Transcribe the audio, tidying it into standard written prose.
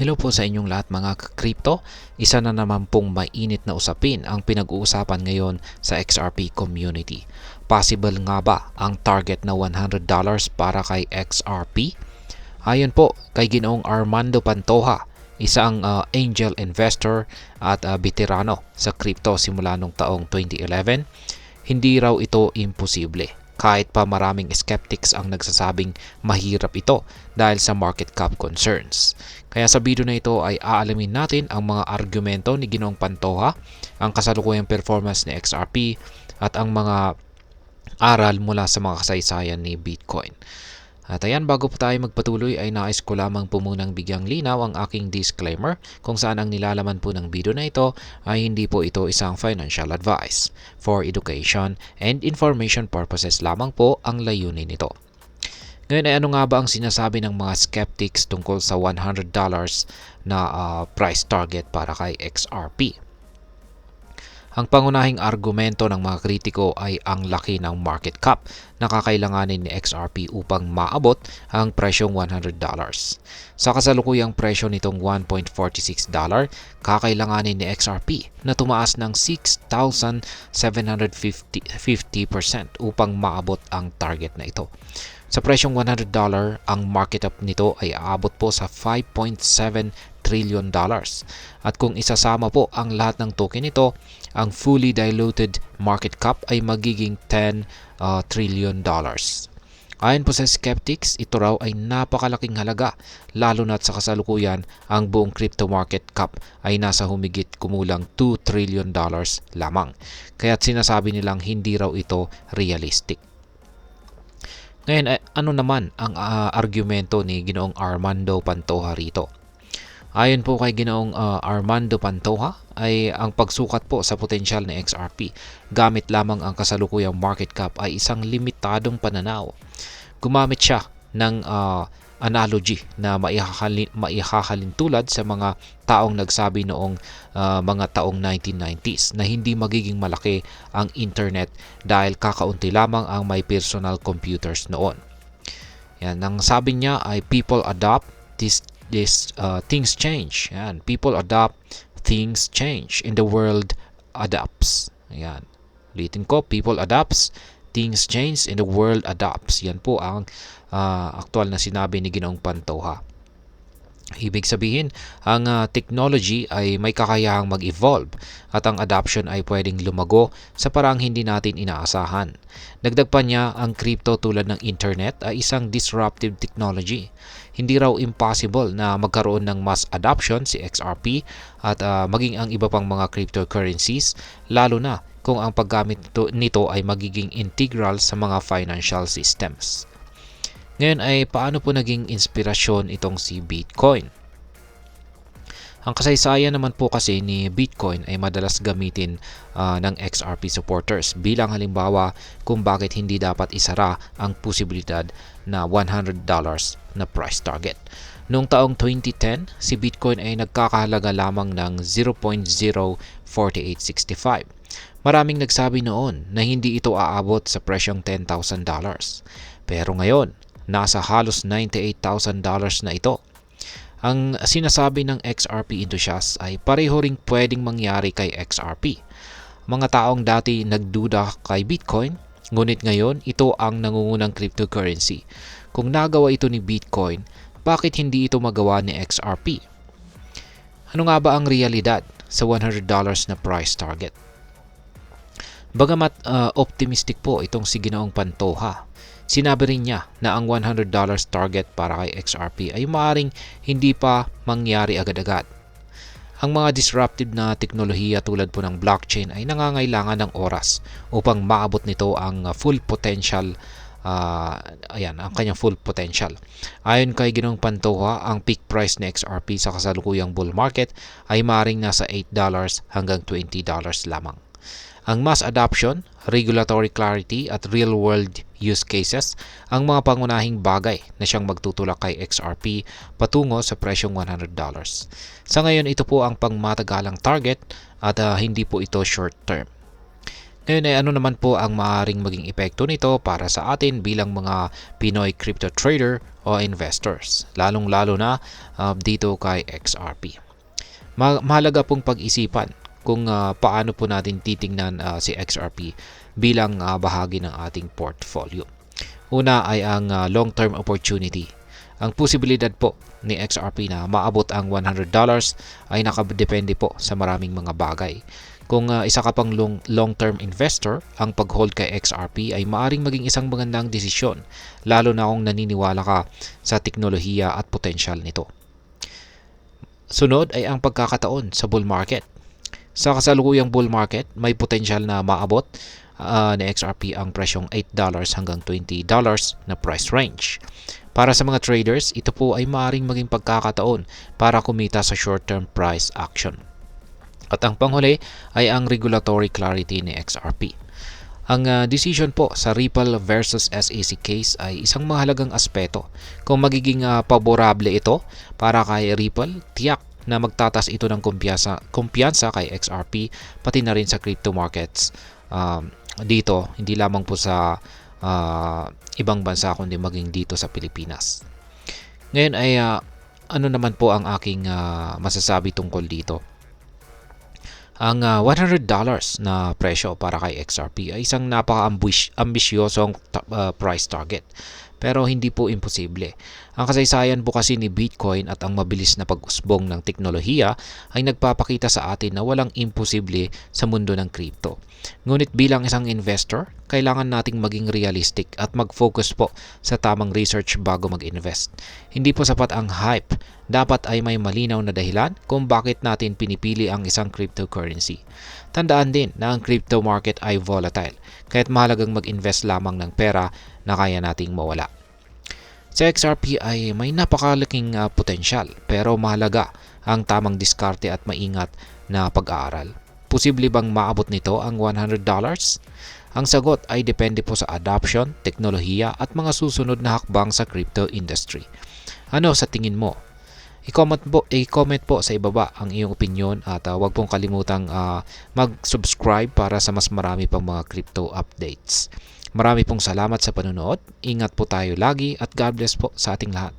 Hello po sa inyong lahat mga crypto. Isa na naman pong mainit na usapin ang pinag-uusapan ngayon sa XRP community. Possible nga ba ang target na $100 para kay XRP? Ayon po kay Ginoong Armando Pantoja, isang angel investor at veterano sa crypto simula noong taong 2011, hindi raw ito imposible. Kahit pa maraming skeptics ang nagsasabing mahirap ito dahil sa market cap concerns. Kaya sa video na ito ay aalamin natin ang mga argumento ni Ginoong Pantoja, ang kasalukuyang performance ni XRP at ang mga aral mula sa mga kasaysayan ni Bitcoin. At ayan, bago po tayo magpatuloy ay nais ko lamang po munang bigyang linaw ang aking disclaimer kung saan ang nilalaman po ng video na ito ay hindi po ito isang financial advice. For education and information purposes lamang po ang layunin nito. Ngayon ay ano nga ba ang sinasabi ng mga skeptics tungkol sa $100 na price target para kay XRP? Ang pangunahing argumento ng mga kritiko ay ang laki ng market cap na kakailanganin ni XRP upang maabot ang presyong $100. Sa kasalukuyang presyo nitong $1.46, kakailanganin ni XRP na tumaas ng 6,750% upang maabot ang target na ito. Sa presyong $100, ang market cap nito ay aabot po sa $5.7 trillion. At kung isasama po ang lahat ng token nito, ang fully diluted market cap ay magiging $10 trillion. Ayon po sa skeptics, ito raw ay napakalaking halaga, lalo na sa kasalukuyan ang buong crypto market cap ay nasa humigit kumulang $2 trillion lamang. Kaya't sinasabi nilang hindi raw ito realistic. Ngayon, ano naman ang argumento ni Ginoong Armando Pantoja rito? Ayon po kay Ginoong Armando Pantoja ay ang pagsukat po sa potensyal ng XRP gamit lamang ang kasalukuyang market cap ay isang limitadong pananaw. Gumamit siya ng analogy na maihahalin tulad sa mga taong nagsabi noong mga taong 1990s na hindi magiging malaki ang internet dahil kakaunti lamang ang may personal computers noon. Yan, ang sabi niya ay people adopt things change. Yan, people adopt, things change, and the world adapts. Yan. Ulitin ko, people adapts, things change, and the world adapts. Yan po ang aktual na sinabi ni Ginoong Pantoja. Ibig sabihin, ang technology ay may kakayahang mag-evolve at ang adoption ay pwedeng lumago sa paraang hindi natin inaasahan. Dagdag pa niya, ang crypto tulad ng internet ay isang disruptive technology. Hindi raw impossible na magkaroon ng mass adoption si XRP at maging ang iba pang mga cryptocurrencies, lalo na kung ang paggamit nito ay magiging integral sa mga financial systems. Ngayon ay paano po naging inspirasyon itong si Bitcoin? Ang kasaysayan naman po kasi ni Bitcoin ay madalas gamitin ng XRP supporters bilang halimbawa kung bakit hindi dapat isara ang posibilidad na $100 na price target. Noong taong 2010, si Bitcoin ay nagkakahalaga lamang ng 0.04865. Maraming nagsabi noon na hindi ito aabot sa presyong $10,000. Pero ngayon, nasa halos $98,000 na ito. Ang sinasabi ng XRP enthusiasts ay pareho ring pwedeng mangyari kay XRP. Mga taong dati nagduda kay Bitcoin, ngunit ngayon ito ang nangungunang cryptocurrency. Kung nagawa ito ni Bitcoin, bakit hindi ito magawa ni XRP? Ano nga ba ang realidad sa $100 na price target? Bagamat optimistic po itong si Ginoong Pantoja, sinabi rin niya na ang $100 target para kay XRP ay maaaring hindi pa mangyari agad-agad. Ang mga disruptive na teknolohiya tulad po ng blockchain ay nangangailangan ng oras upang maabot nito ang full potential, ang kanyang full potential. Ayon kay Ginoong Pantoja, ang peak price ng XRP sa kasalukuyang bull market ay maaaring nasa $8 hanggang $20 lamang. Ang mass adoption, regulatory clarity at real-world use cases ang mga pangunahing bagay na siyang magtutulak kay XRP patungo sa presyong $100. Sa ngayon, ito po ang pangmatagalang target at hindi po ito short term. Ngayon ay ano naman po ang maaaring maging epekto nito para sa atin bilang mga Pinoy crypto trader o investors, lalong-lalo na dito kay XRP. Mahalaga pong pag-isipan kung paano po natin titingnan si XRP bilang bahagi ng ating portfolio. Una ay ang long-term opportunity. Ang posibilidad po ni XRP na maabot ang $100 ay nakadepende po sa maraming mga bagay. Kung isa ka pang long-term investor, ang pag-hold kay XRP ay maaring maging isang magandang desisyon, lalo na kung naniniwala ka sa teknolohiya at potensyal nito. Sunod ay ang pagkakataon sa bull market. Sa kasalukuyang bull market, may potensyal na maabot ni XRP ang presyong $8 hanggang $20 na price range. Para sa mga traders, ito po ay maaaring maging pagkakataon para kumita sa short-term price action. At ang panghuli ay ang regulatory clarity ni XRP. Ang decision po sa Ripple versus SEC case ay isang mahalagang aspeto. Kung magiging paborable ito para kay Ripple, tiyak na magtatas ito ng kumpiyansa kay XRP pati na rin sa crypto markets dito, hindi lamang po sa ibang bansa kundi maging dito sa Pilipinas. Ngayon ay ano naman po ang aking masasabi tungkol dito. Ang $100 na presyo para kay XRP ay isang napaka-ambisyosong price target. Pero hindi po imposible. Ang kasaysayan po kasi ni Bitcoin at ang mabilis na pag-usbong ng teknolohiya ay nagpapakita sa atin na walang imposible sa mundo ng crypto. Ngunit bilang isang investor, kailangan nating maging realistic at mag-focus po sa tamang research bago mag-invest. Hindi po sapat ang hype. Dapat ay may malinaw na dahilan kung bakit natin pinipili ang isang cryptocurrency. Tandaan din na ang crypto market ay volatile, kaya't mahalagang mag-invest lamang ng pera na kaya nating mawala. Sa XRP ay may napakalaking potensyal, pero mahalaga ang tamang diskarte at maingat na pag-aaral. Posible bang maabot nito ang $100? Ang sagot ay depende po sa adoption, teknolohiya at mga susunod na hakbang sa crypto industry. Ano sa tingin mo? I-comment po sa ibaba ang iyong opinion at huwag pong kalimutang mag-subscribe para sa mas marami pang mga crypto updates. Marami pong salamat sa panonood. Ingat po tayo lagi at God bless po sa ating lahat.